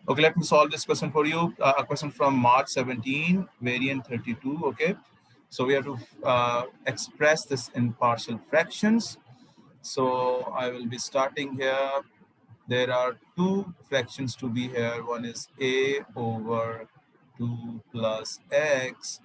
Okay, let me solve this question for you. A question from March 17, variant 32. Okay, so we have to express this in partial fractions. So I will be starting here. There are two fractions to be here. One is a over 2 plus x.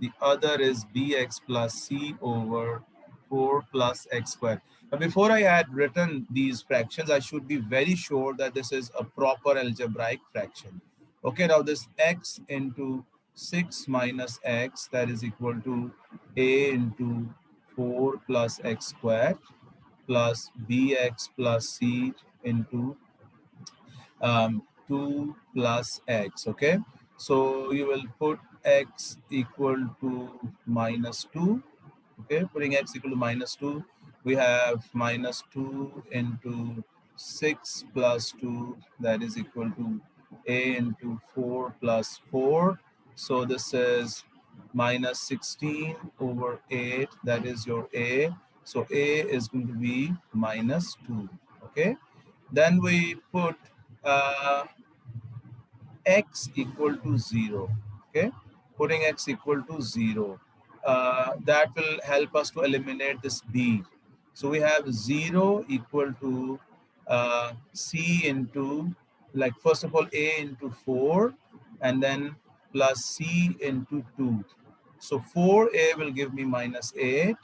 The other is bx plus c over 4 plus x squared. Now, before I had written these fractions, I should be very sure that this is a proper algebraic fraction. Okay, now this x into 6 minus x, that is equal to a into 4 plus x squared plus bx plus c into 2 plus x. Okay, so you will put x equal to minus 2. Okay, putting x equal to minus 2, we have minus 2 into 6 plus 2, that is equal to a into 4 plus 4. So this is minus 16 over 8, that is your a. So a is going to be minus 2. Okay, then we put uh, x equal to 0. Okay, putting x equal to 0, that will help us to eliminate this b. So we have 0 equal to c into, like, first of all a into 4 and then plus c into 2. So 4a will give me minus 8.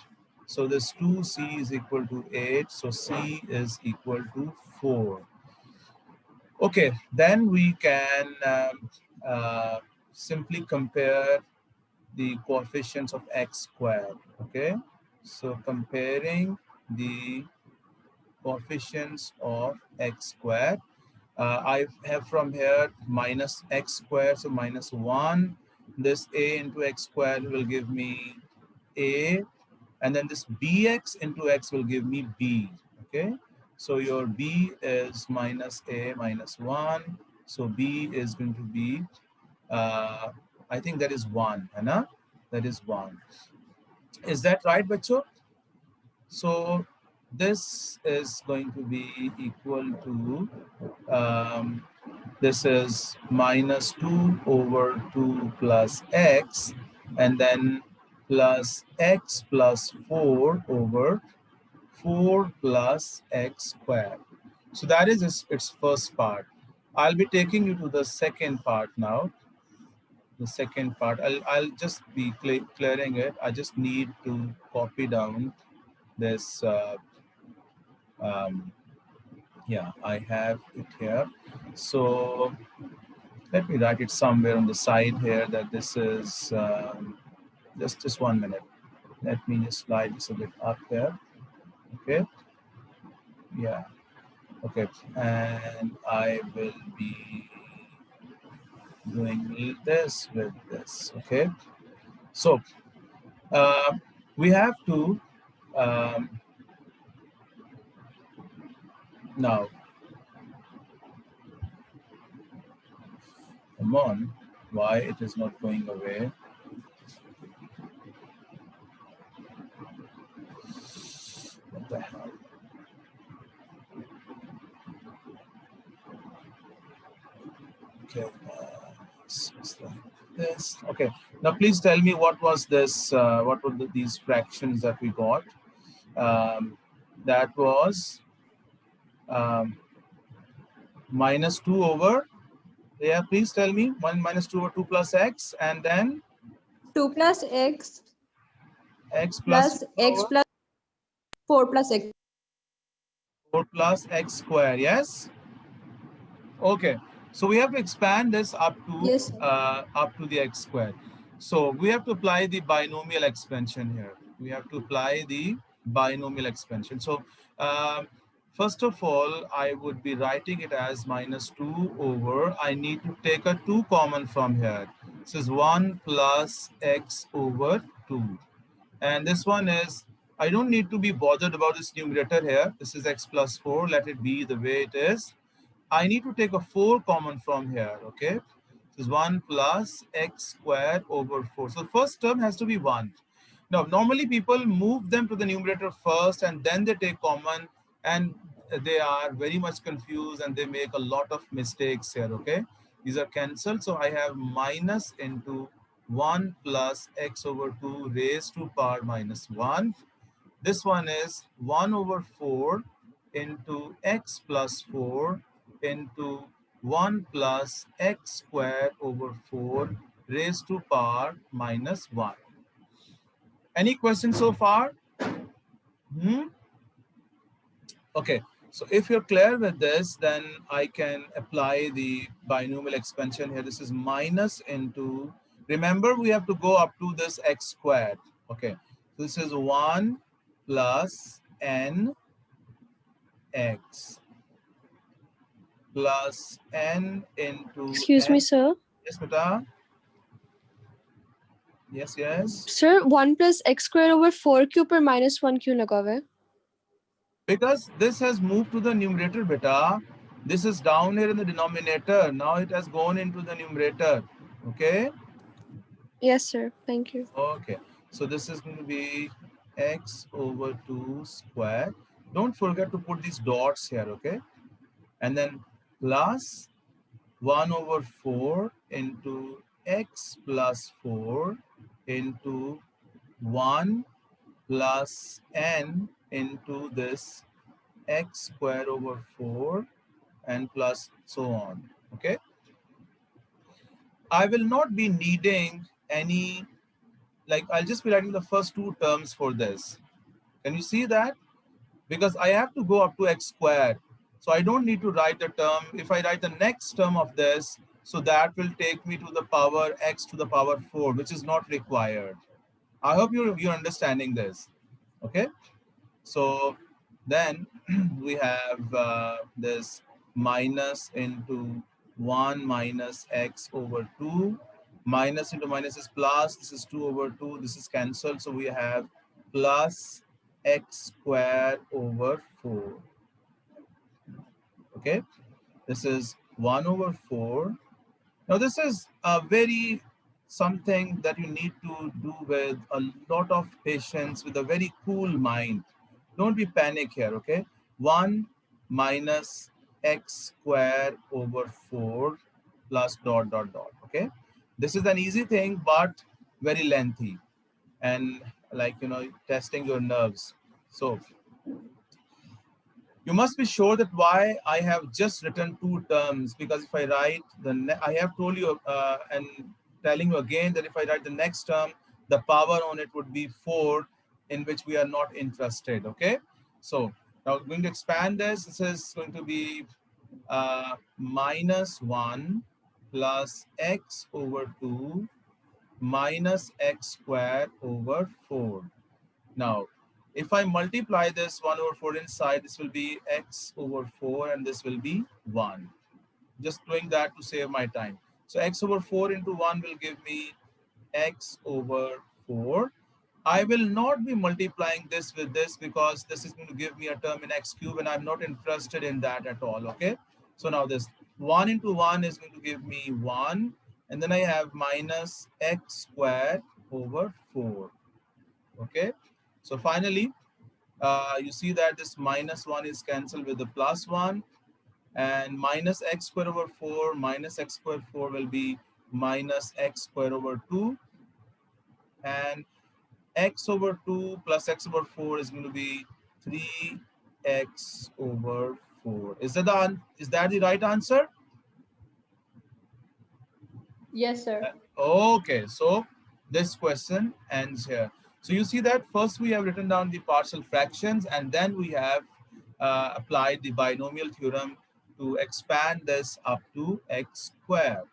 So this 2c is equal to 8. So c is equal to 4. Okay, then we can simply compare the coefficients of x squared. Okay, so comparing the coefficients of x squared, I have from here minus x squared, so minus 1. This a into x squared will give me a, and then this bx into x will give me b. Okay, so your b is minus a minus 1, so b is going to be I think that is 1, है ना? That is 1. Is that right, bacho? So this is going to be equal to this is minus 2 over 2 plus x, and then plus x plus 4 over 4 plus x squared. So that is its first part. I'll be taking you to the second part now. The second part, I'll just be clearing it. I just need to copy down this. Um, yeah, I have it here. So let me write it somewhere on the side here that this is just 1 minute. Let me just slide this a bit up there. Okay. Yeah. Okay. And I will be doing this with this. Okay. So we have to now, come on, why it is not going away? What the hell? Okay, it's like this. Okay, now please tell me what was this, what were these fractions that we got? That was um, minus 2 over, yeah, please tell me, 1 minus 2 over 2 plus x, and then 2 plus x plus plus 4 x over plus 4 plus x. 4 plus x square, yes? Okay, so we have to expand this Yes. up to the x squared. So we have to apply the binomial expansion here. We have to apply the binomial expansion. So first of all, I would be writing it as minus 2 over, I need to take a 2 common from here. This is 1 plus x over 2. And this one is, I don't need to be bothered about this numerator here. This is x plus 4. Let it be the way it is. I need to take a 4 common from here, okay? This is 1 plus x squared over 4. So the first term has to be 1. Now, normally people move them to the numerator first and then they take common. And they are very much confused and they make a lot of mistakes here, okay? These are cancelled. So I have minus into 1 plus x over 2 raised to power minus 1. This one is 1 over 4 into x plus 4 into 1 plus x squared over 4 raised to power minus 1. Any questions so far? Okay, so if you're clear with this, then I can apply the binomial expansion here. This is minus into, remember we have to go up to this x squared. Okay, so this is 1 plus n x plus n into Excuse n. me, sir. Yes, beta. Yes, yes. Sir, 1 plus x square over 4 क्यों पर minus 1 क्यों लगा हुआ है? Because this has moved to the numerator, beta. This is down here in the denominator. Now it has gone into the numerator. Okay. Yes, sir. Thank you. Okay. So this is going to be x over 2 square. Don't forget to put these dots here. Okay. And then plus 1 over 4 into x plus 4 into 1 plus n into this x square over 4 and plus so on. Okay. I will not be needing any, like I'll just be writing the first two terms for this. Can you see that? Because I have to go up to x squared. So I don't need to write a term. If I write the next term of this, so that will take me to the power x to the power 4, which is not required. I hope you're understanding this. Okay. So then we have this minus into 1 minus x over 2. Minus into minus is plus. This is 2 over 2. This is cancelled. So we have plus x squared over 4. Okay. This is 1 over 4. Now this is a very something that you need to do with a lot of patience, with a very cool mind. Don't be panic here, okay? 1 minus x squared over 4 plus dot dot dot, okay? This is an easy thing, but very lengthy and like, you know, testing your nerves. So you must be sure that why I have just written two terms, because if I write I have told you and telling you again that if I write the next term, the power on it would be 4, in which we are not interested, okay? So now I'm going to expand this. This is going to be minus 1 plus x over 2 minus x squared over 4. Now, if I multiply this 1 over 4 inside, this will be x over 4 and this will be 1. Just doing that to save my time. So x over 4 into 1 will give me x over 4. I will not be multiplying this with this because this is going to give me a term in x cube and I'm not interested in that at all, okay? So now this 1 into 1 is going to give me 1, and then I have minus x squared over 4, okay? So finally, you see that this minus 1 is cancelled with the plus 1, and minus x squared over 4 minus x squared 4 will be minus x squared over 2, and x over 2 plus x over 4 is going to be 3x over 4. Is that the right answer? Yes, sir. Okay, so this question ends here. So you see that first we have written down the partial fractions, and then we have applied the binomial theorem to expand this up to x squared.